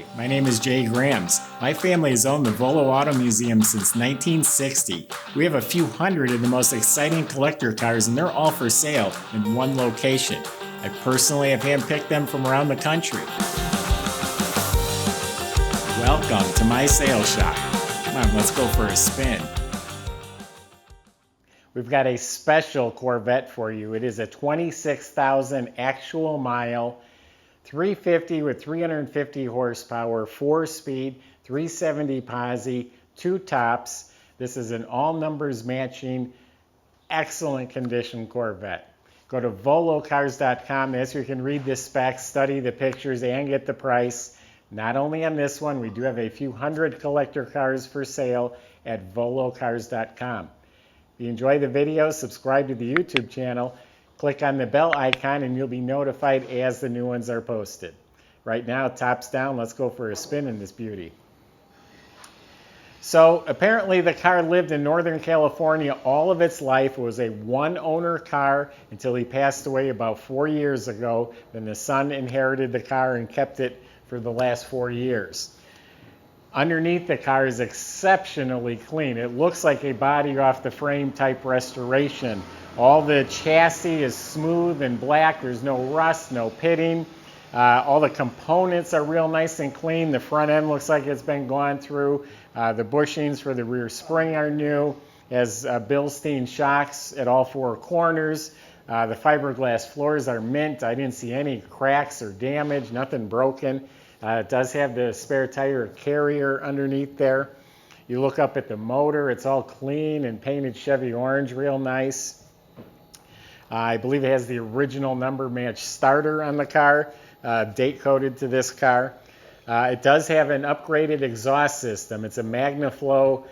Hi, my name is Jay Grams. My family has owned the Volo Auto Museum since 1960. We have a few hundred of the most exciting collector cars, and they're all for sale in one location. I personally have handpicked them from around the country. Welcome to my sales shop. Come on, let's go for a spin. We've got a special Corvette for you. It is a 26,000 actual mile 350 with 350 horsepower, 4-speed, 370 posi, 2 tops. This is an all numbers matching, excellent condition Corvette. Go to volocars.com. That's where you can read the specs, study the pictures, and get the price. Not only on this one, we do have a few hundred collector cars for sale at volocars.com. If you enjoy the video, subscribe to the YouTube channel. Click on the bell icon and you'll be notified as the new ones are posted. Right now, tops down, let's go for a spin in this beauty. So apparently the car lived in Northern California all of its life. It was a one-owner car until he passed away about 4 years ago. Then the son inherited the car and kept it for the last 4 years. Underneath the car is exceptionally clean. It looks like a body off the frame type restoration. All the chassis is smooth and black. There's no rust, no pitting. All the components are real nice and clean. The front end looks like it's been gone through. The bushings for the rear spring are new. It has Bilstein shocks at all 4 corners. The fiberglass floors are mint. I didn't see any cracks or damage, nothing broken. It does have the spare tire carrier underneath there. You look up at the motor, it's all clean and painted Chevy orange, real nice. I believe it has the original number match starter on the car, date coded to this car. It does have an upgraded exhaust system. It's a MagnaFlow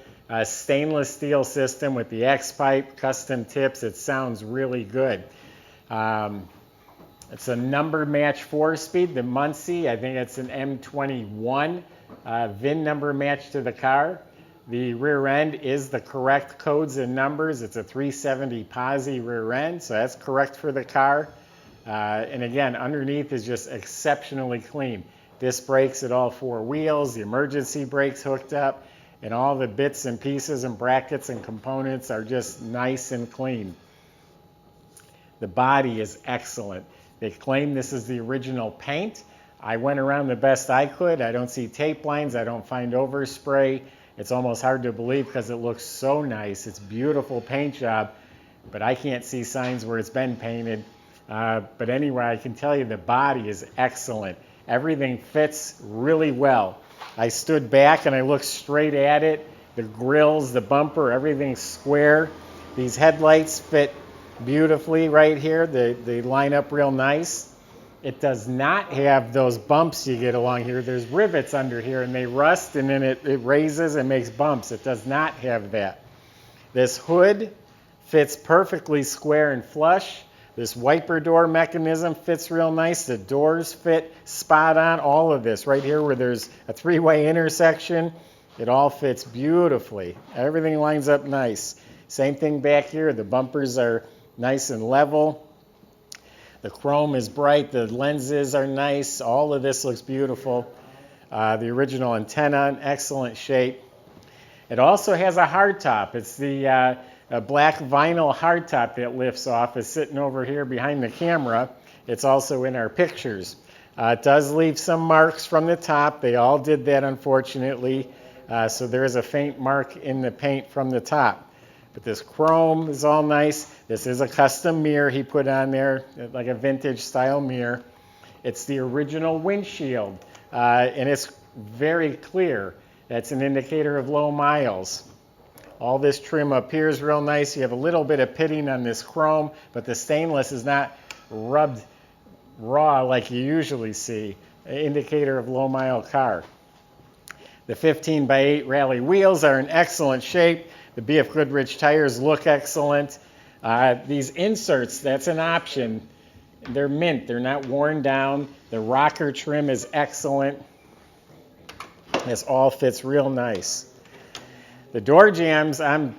stainless steel system with the X-pipe, custom tips. It sounds really good. It's a number match 4-speed, the Muncie. I think it's an M21 VIN number match to the car. The rear end is the correct codes and numbers. It's a 370 posi rear end, so that's correct for the car. And again, underneath is just exceptionally clean. Disc brakes at all 4 wheels, the emergency brakes hooked up, and all the bits and pieces and brackets and components are just nice and clean. The body is excellent. They claim this is the original paint. I went around the best I could. I don't see tape lines. I don't find overspray. It's almost hard to believe because it looks so nice. It's beautiful paint job, but I can't see signs where it's been painted. But anyway, I can tell you the body is excellent. Everything fits really well. I stood back and I looked straight at it. The grills, the bumper, everything's square. These headlights fit beautifully right here. They line up real nice. It does not have those bumps you get along here. There's rivets under here and they rust and then it raises and makes bumps. It does not have that. This hood fits perfectly square and flush. This wiper door mechanism fits real nice. The doors fit spot on. All of this right here where there's a 3-way intersection, it all fits beautifully. Everything lines up nice. Same thing back here. The bumpers are nice and level. The chrome is bright, the lenses are nice, all of this looks beautiful. The original antenna in excellent shape. It also has a hardtop. It's the black vinyl hardtop that lifts off. It's sitting over here behind the camera. It's also in our pictures. It does leave some marks from the top. They all did that, unfortunately. So there is a faint mark in the paint from the top. But this chrome is all nice. This is a custom mirror he put on there, like a vintage style mirror. It's the original windshield, and it's very clear. That's an indicator of low miles. All this trim up here is real nice. You have a little bit of pitting on this chrome, but the stainless is not rubbed raw like you usually see. An indicator of low mile car. The 15x8 rally wheels are in excellent shape. The BFGoodrich tires look excellent. These inserts, that's an option. They're mint. They're not worn down. The rocker trim is excellent. This all fits real nice. The door jambs, I'm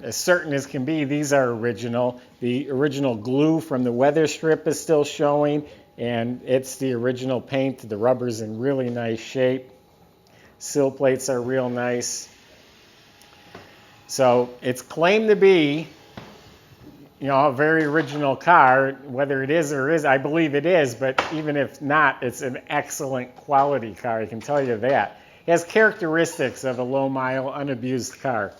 as certain as can be, these are original. The original glue from the weather strip is still showing. and it's the original paint. The rubber's in really nice shape. Sill plates are real nice. So it's claimed to be, you know, a very original car. Whether it is or is, I believe it is, but even if not, it's an excellent quality car, I can tell you that. It has characteristics of a low-mile, unabused car.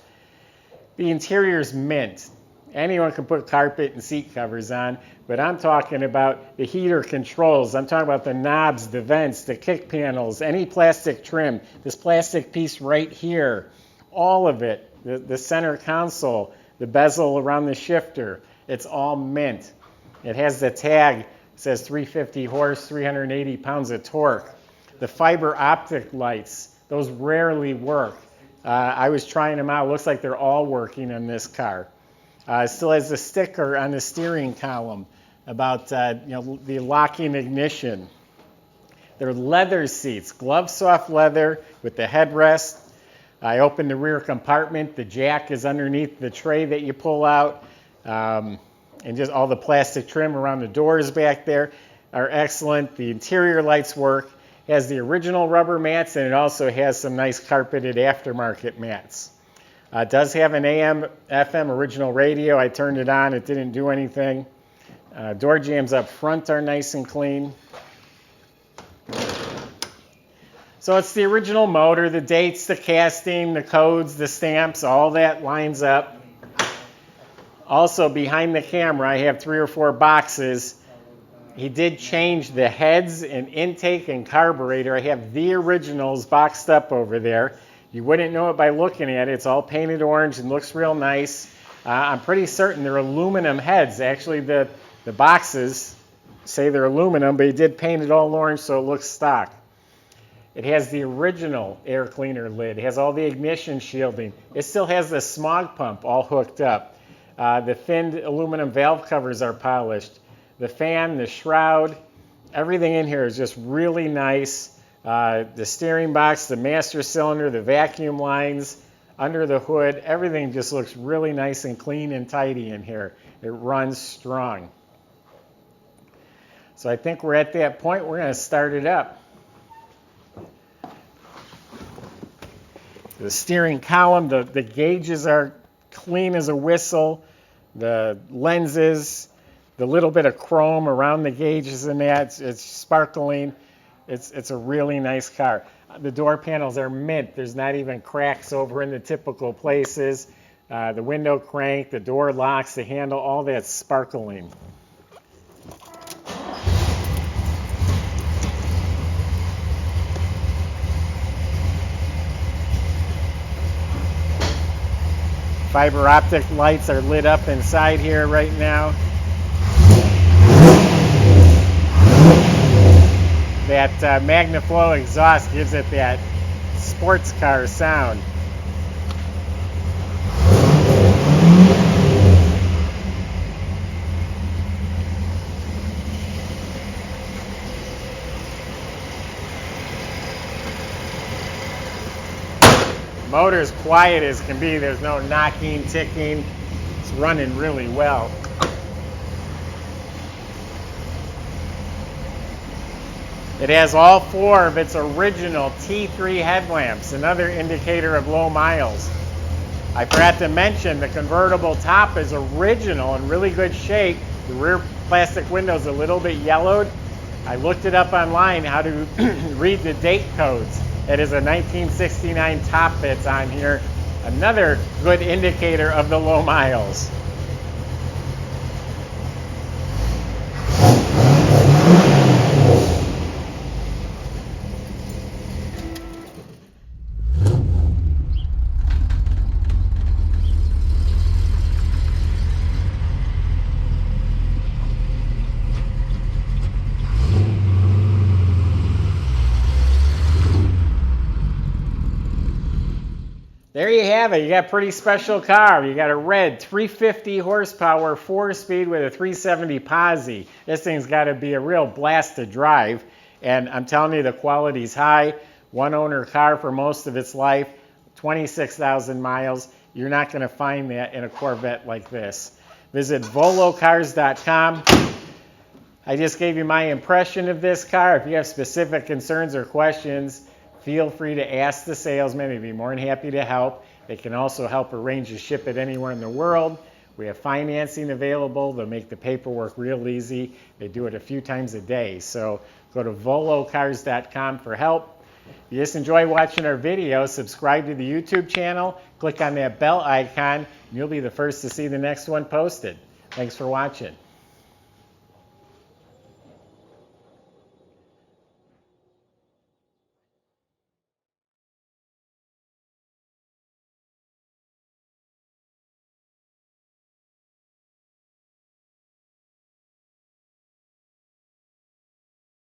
The interior is mint. Anyone can put carpet and seat covers on, but I'm talking about the heater controls. I'm talking about the knobs, the vents, the kick panels, any plastic trim, this plastic piece right here, all of it, the center console, the bezel around the shifter, it's all mint. It has the tag, it says 350 horse, 380 pounds of torque. The fiber optic lights, those rarely work. I was trying them out. It looks like they're all working on this car. It still has the sticker on the steering column about the locking ignition. They're leather seats, glove soft leather with the headrest. I opened the rear compartment. The jack is underneath the tray that you pull out. And just all the plastic trim around the doors back there are excellent. The interior lights work. It has the original rubber mats, and it also has some nice carpeted aftermarket mats. It does have an AM, FM original radio. I turned it on. It didn't do anything. Door jambs up front are nice and clean. So it's the original motor, the dates, the casting, the codes, the stamps, all that lines up. Also, behind the camera, I have 3 or 4 boxes. He did change the heads and intake and carburetor. I have the originals boxed up over there. You wouldn't know it by looking at it. It's all painted orange and looks real nice. I'm pretty certain they're aluminum heads. Actually, the boxes say they're aluminum, but he did paint it all orange so it looks stock. It has the original air cleaner lid. It has all the ignition shielding. It still has the smog pump all hooked up. The finned aluminum valve covers are polished. The fan, the shroud, everything in here is just really nice. The steering box, the master cylinder, the vacuum lines, under the hood, everything just looks really nice and clean and tidy in here. It runs strong. So I think we're at that point. We're going to start it up. The steering column, the gauges are clean as a whistle. The lenses, the little bit of chrome around the gauges and that, it's sparkling. It's a really nice car. The door panels are mint. There's not even cracks over in the typical places. The window crank, the door locks, the handle, all that's sparkling. Fiber optic lights are lit up inside here right now. That MagnaFlow exhaust gives it that sports car sound. Motor's quiet as can be. There's no knocking, ticking. It's running really well. It has all 4 of its original T3 headlamps, another indicator of low miles. I forgot to mention the convertible top is original in really good shape. The rear plastic window's a little bit yellowed. I looked it up online how to read the date codes. It is a 1969 top that's on here. Another good indicator of the low miles. There you have it. You got a pretty special car. You got a red 350 horsepower 4-speed with a 370 posi. This thing's got to be a real blast to drive. And I'm telling you, the quality's high. One owner car for most of its life, 26,000 miles. You're not going to find that in a Corvette like this. Visit volocars.com. I just gave you my impression of this car. If you have specific concerns or questions, feel free to ask the salesman. They'd be more than happy to help. They can also help arrange to ship it anywhere in the world. We have financing available. They'll make the paperwork real easy. They do it a few times a day. So go to volocars.com for help. If you just enjoy watching our videos, subscribe to the YouTube channel, click on that bell icon, and you'll be the first to see the next one posted. Thanks for watching.